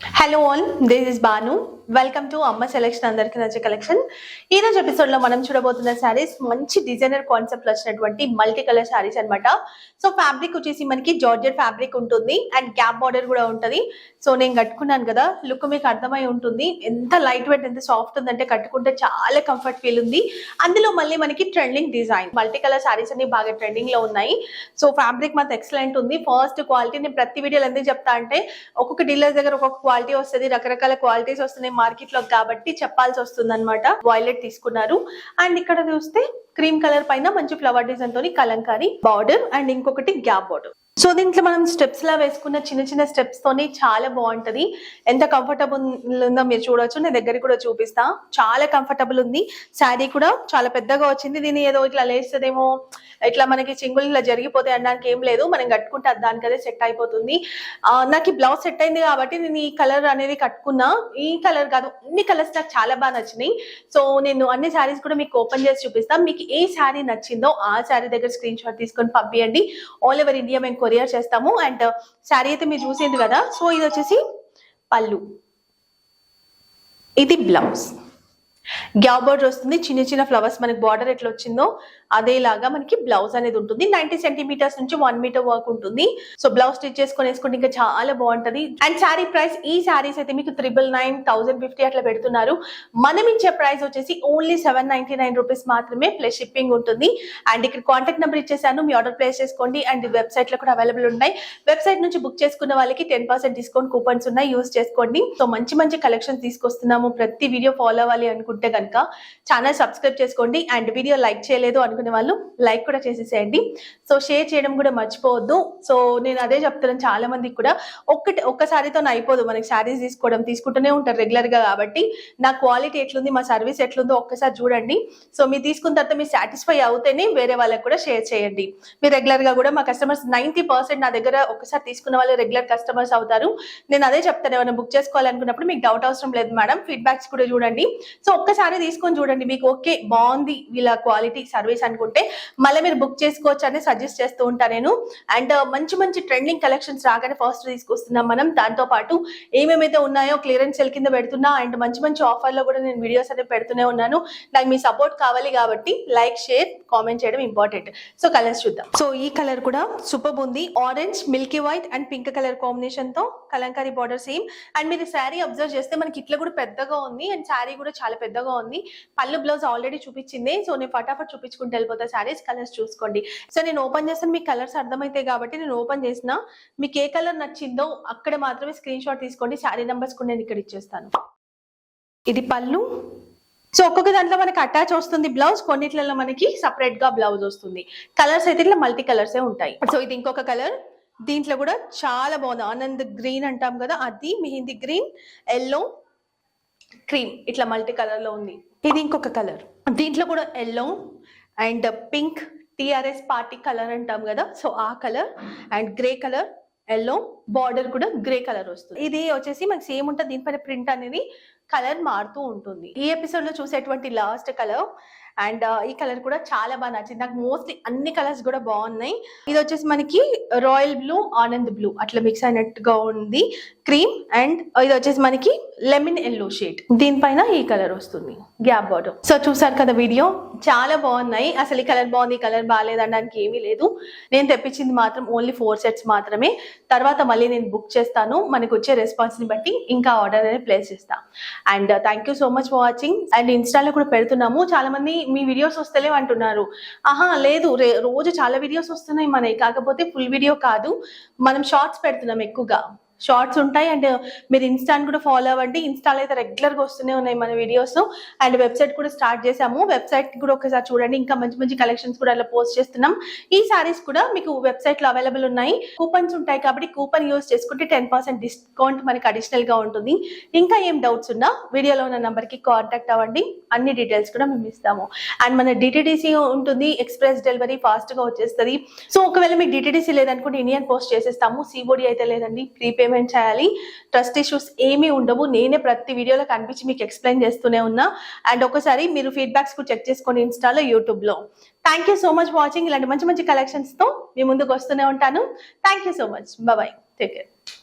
Hello all, this is Banu. Welcome to అమ్మ selection. అందరికి నచ్చే కలెక్షన్. ఈ రోజు ఎపిసోడ్ లో మనం చూడబోతున్న శారీస్ మంచి డిజైనర్ కాన్సెప్ట్ వచ్చినటువంటి మల్టీ కలర్ శారీస్ అనమాట. సో ఫ్యాబ్రిక్ వచ్చేసి మనకి జార్జెట్ ఫ్యాబ్రిక్ ఉంటుంది అండ్ గ్యాప్ బార్డర్ కూడా ఉంటుంది. సో నేను కట్టుకున్నాను కదా, లుక్ మీకు అర్థమై ఉంటుంది. ఎంత లైట్ వెయిట్, ఎంత సాఫ్ట్ ఉందంటే కట్టుకుంటే చాలా కంఫర్ట్ ఫీల్ ఉంది. అందులో మళ్ళీ మనకి trending design multi colour saris అన్ని బాగా ట్రెండింగ్ లో ఉన్నాయి. సో ఫ్యాబ్రిక్ మాత్రం ఎక్సలెంట్ ఉంది. ఫస్ట్ క్వాలిటీ నేను ప్రతి వీడియోలో ఎందుకు చెప్తా అంటే, ఒక్కొక్క డీలర్ దగ్గర ఒక్కొక్క క్వాలిటీ వస్తుంది, రకరకాల క్వాలిటీస్ వస్తున్నాయి మార్కెట్ లో కాబట్టి చెప్పాల్సి వస్తుంది అనమాట. వాయిలెట్ తీసుకున్నారు అండ్ ఇక్కడ చూస్తే క్రీమ్ కలర్ పైన మంచి ఫ్లవర్ డిజైన్ తోని కలంకారీ బార్డర్ అండ్ ఇంకొకటి గ్యాప్ బార్డర్. సో దీంట్లో మనం స్టెప్స్ లా వేసుకున్న చిన్న చిన్న స్టెప్స్ తోని చాలా బాగుంటది. ఎంత కంఫర్టబుల్ ఉందో మీరు చూడొచ్చు. నేను దగ్గర కూడా చూపిస్తా. చాలా కంఫర్టబుల్ ఉంది. శారీ కూడా చాలా పెద్దగా వచ్చింది. దీన్ని ఏదో ఇట్లా లేస్తుందేమో, ఇట్లా మనకి చింగులు ఇట్లా జరిగిపోతాయి అనడానికి ఏం లేదు. మనం కట్టుకుంటే దానికి అదే సెట్ అయిపోతుంది. నాకు ఈ బ్లౌజ్ సెట్ అయింది కాబట్టి నేను ఈ కలర్ అనేది కట్టుకున్నా. ఈ కలర్ కాదు, అన్ని కలర్స్ నాకు చాలా బాగా నచ్చినాయి. సో నేను అన్ని శారీస్ కూడా మీకు ఓపెన్ చేసి చూపిస్తాను. మీకు ఏ శారీ నచ్చిందో ఆ శారీ దగ్గర స్క్రీన్ షాట్ తీసుకొని పంపించండి. ఆల్ ఓవర్ ఇండియా మేము కొరియర్ చేస్తాము. అండ్ శారీ అయితే మీరు చూసింది కదా. సో ఇది వచ్చేసి పళ్ళు, ఇది బ్లౌజ్. గ్యాప్ బార్డర్ వస్తుంది. చిన్న చిన్న ఫ్లవర్స్ మనకి బార్డర్ ఎట్లా వచ్చిందో అదేలాగా మనకి బ్లౌజ్ అనేది ఉంటుంది. 90 సెంటీమీటర్స్ నుంచి 1 మీటర్ వర్క్ ఉంటుంది. సో బ్లౌజ్ స్టిచ్ చేసుకొని వేసుకుంటే ఇంకా చాలా బాగుంటది. అండ్ శారీ ప్రైస్, ఈ శారీస్ అయితే మీకు 999, 1050 అట్లా పెడుతున్నారు. మనం ఇచ్చే ప్రైస్ వచ్చేసి ఓన్లీ 799 రూపీస్ మాత్రమే, ప్లస్ షిప్పింగ్ ఉంటుంది. అండ్ ఇక్కడ కాంటాక్ట్ నెంబర్ ఇచ్చేసాను, మీ ఆర్డర్ ప్లేస్ చేసుకోండి. అండ్ వెబ్సైట్ లో కూడా అవైలబుల్ ఉన్నాయి. వెబ్సైట్ నుంచి బుక్ చేసుకున్న వాళ్ళకి 10% డిస్కౌంట్ కూపన్స్ ఉన్నాయి, యూజ్ చేసుకోండి. సో మంచి మంచి కలెక్షన్స్ తీసుకొస్తున్నాము. ప్రతి వీడియో ఫాలో అవ్వాలి అనుకుంటే కనుక ఛానల్ సబ్స్క్రైబ్ చేసుకోండి. అండ్ వీడియో లైక్ చేయలేదు అనుకునే వాళ్ళు లైక్ కూడా చేసేసేయండి. సో షేర్ చేయడం కూడా మర్చిపోవద్దు. సో నేను అదే చెప్తున్నాను, చాలా మందికి కూడా ఒక్కసారితో అయిపోదు. మనకి శారీస్ తీసుకుంటూనే ఉంటారు రెగ్యులర్ గా. కాబట్టి నా క్వాలిటీ ఎట్లుంది, మా సర్వీస్ ఎట్లుందో ఒక్కసారి చూడండి. సో మీరు తీసుకున్న తర్వాత మీరు సాటిస్ఫై అవుతేనే వేరే వాళ్ళకి కూడా షేర్ చేయండి. మీరు రెగ్యులర్ గా కూడా మా కస్టమర్స్ 90% నా దగ్గర ఒక్కసారి తీసుకున్న వాళ్ళు రెగ్యులర్ కస్టమర్స్ అవుతారు. నేను అదే చెప్తాను, ఏమైనా బుక్ చేసుకోవాలనుకున్నప్పుడు మీకు డౌట్ అవసరం లేదు మేడం, ఫీడ్బ్యాక్స్ కూడా చూడండి. సో ఒక్కసారి తీసుకొని చూడండి, మీకు ఓకే బాగుంది వీళ్ళ క్వాలిటీ సర్వీస్ అనుకుంటే మళ్ళీ మీరు బుక్ చేసుకోవచ్చు అని సజెస్ట్ చేస్తూ ఉంటాను నేను. అండ్ మంచి మంచి ట్రెండింగ్ కలెక్షన్స్ రాగానే ఫస్ట్ తీసుకొస్తున్నాం మనం. దాంతో పాటు ఏమేమైతే ఉన్నాయో క్లియరెన్స్ సెల్ కింద పెడుతున్నా. అండ్ మంచి మంచి ఆఫర్ లో కూడా నేను వీడియోస్ అనేవి పెడుతూనే ఉన్నాను. నాకు మీ సపోర్ట్ కావాలి కాబట్టి లైక్, షేర్, కామెంట్ చేయడం ఇంపార్టెంట్. సో కలర్స్ చూద్దాం. సో ఈ కలర్ కూడా సూపర్ ఉంది. Orange, Milky white and pink colour combination తో కలంకారీ బార్డర్ సేమ్. అండ్ మీరు శారీ అబ్జర్వ్ చేస్తే మనకి ఇట్లా కూడా పెద్దగా ఉంది అండ్ శారీ కూడా చాలా పెద్దగా ఉంది. పళ్ళు బ్లౌజ్ ఆల్రెడీ చూపించింది. సో నేను ఫటాఫట్ చూపించుకుంటూ వెళ్ళిపోతా. శారీస్ కలర్స్ చూసుకోండి. సో నేను ఓపెన్ చేస్తాను, మీకు కలర్స్ అర్థమైతాయి కాబట్టి నేను ఓపెన్ చేసిన. మీకు ఏ కలర్ నచ్చిందో అక్కడ మాత్రమే స్క్రీన్ షాట్ తీసుకోండి. శారీ నెంబర్స్ కూడా నేను ఇక్కడ ఇచ్చేస్తాను. ఇది పళ్ళు. సో ఒక్కొక్క దాంట్లో మనకి అటాచ్ వస్తుంది బ్లౌజ్, కొన్నిట్లలో మనకి సపరేట్ గా బ్లౌజ్ వస్తుంది. కలర్స్ అయితే ఇట్లా మల్టీ కలర్సే ఉంటాయి. సో ఇది ఇంకొక కలర్. దీంట్లో కూడా చాలా బాగుంది. ఆనంద్ గ్రీన్ అంటాం కదా, అది మెహందీ గ్రీన్, ఎల్లో, క్రీమ్ ఇట్లా మల్టీ కలర్ లో ఉంది. ఇది ఇంకొక కలర్. దీంట్లో కూడా yellow and pink, TRS party colour అంటాం కదా, సో ఆ colour and grey colour, yellow border కూడా గ్రే కలర్ వస్తుంది. ఇది వచ్చేసి మనకి సేమ్ ఉంటుంది. దీనిపైన ప్రింట్ అనేది కలర్ మారుతూ ఉంటుంది. ఈ ఎపిసోడ్ లో చూసేటువంటి లాస్ట్ కలర్. అండ్ ఈ కలర్ కూడా చాలా బాగా నచ్చింది నాకు. మోస్ట్లీ అన్ని కలర్స్ కూడా బాగున్నాయి. ఇది వచ్చేసి మనకి రాయల్ బ్లూ, ఆనంద్ బ్లూ అట్లా మిక్స్ అయినట్టుగా ఉంది, క్రీమ్. అండ్ ఇది వచ్చేసి మనకి లెమన్ ఎల్లో షేడ్. దీనిపైన ఈ కలర్ వస్తుంది, గ్యాప్ బార్డర్. సో చూసారు కదా వీడియో, చాలా బాగున్నాయి. అసలు ఈ కలర్ బాగుంది, ఈ కలర్ బాగాలేదు అనడానికి ఏమీ లేదు. నేను తెప్పించింది మాత్రం ఓన్లీ 4 సెట్స్ మాత్రమే. తర్వాత మళ్ళీ నేను బుక్ చేస్తాను. మనకు వచ్చే రెస్పాన్స్ ని బట్టి ఇంకా ఆర్డర్ అనేది ప్లేస్ చేస్తాను. And thank you so much for watching. And ఇన్స్టాలో కూడా పెడుతున్నాము. చాలా మంది మీ వీడియోస్ వస్తలేవు అంటున్నారు. లేదు, రోజు చాలా వీడియోస్ వస్తున్నాయి మనకి. కాకపోతే ఫుల్ వీడియో కాదు, మనం షార్ట్స్ పెడుతున్నాం ఎక్కువగా. షార్ట్స్ ఉంటాయి. అండ్ మీరు ఇన్స్టాని కూడా ఫాలో అవ్వండి. ఇన్స్టాలో అయితే రెగ్యులర్ గా వస్తూనే ఉన్నాయి మన వీడియోస్. అండ్ వెబ్సైట్ కూడా స్టార్ట్ చేసాము. వెబ్సైట్ కూడా ఒకసారి చూడండి. ఇంకా మంచి మంచి కలెక్షన్స్ కూడా అలా పోస్ట్ చేస్తున్నాం. ఈ సారీస్ కూడా మీకు వెబ్సైట్ లో అవైలబుల్ ఉన్నాయి. కూపన్స్ ఉంటాయి కాబట్టి కూపన్ యూజ్ చేసుకుంటే 10% డిస్కౌంట్ మనకి అడిషనల్ గా ఉంటుంది. ఇంకా ఏం డౌట్స్ ఉన్నా వీడియోలో ఉన్న నంబర్ కి కాంటాక్ట్ అవ్వండి. అన్ని డీటెయిల్స్ కూడా మేము ఇస్తాము. అండ్ మన డిటిడిసి ఉంటుంది, ఎక్స్ప్రెస్ డెలివరీ ఫాస్ట్ గా వచ్చేస్తుంది. సో ఒకవేళ మీకు డిటిడిసి లేదనుకుంటే ఇండియన్ పోస్ట్ చేసేస్తాము. సిఓడి అయితే లేదండి, ప్రీపేమెంట్ చేయాలి. ట్రస్ట్ ఇష్యూస్ ఏమీ ఉండవు. నేనే ప్రతి వీడియోలో కనిపించి మీకు ఎక్స్ప్లెయిన్ చేస్తూనే ఉన్నా. అండ్ ఒకసారి మీరు ఫీడ్బ్యాక్స్ కూడా చెక్ చేసుకోండి ఇన్స్టాలో, యూట్యూబ్ లో. Thank you so much watching. ఇలాంటి మంచి మంచి కలెక్షన్స్ తో మీ ముందుకు వస్తూనే ఉంటాను. Thank you so much. Bye, take care.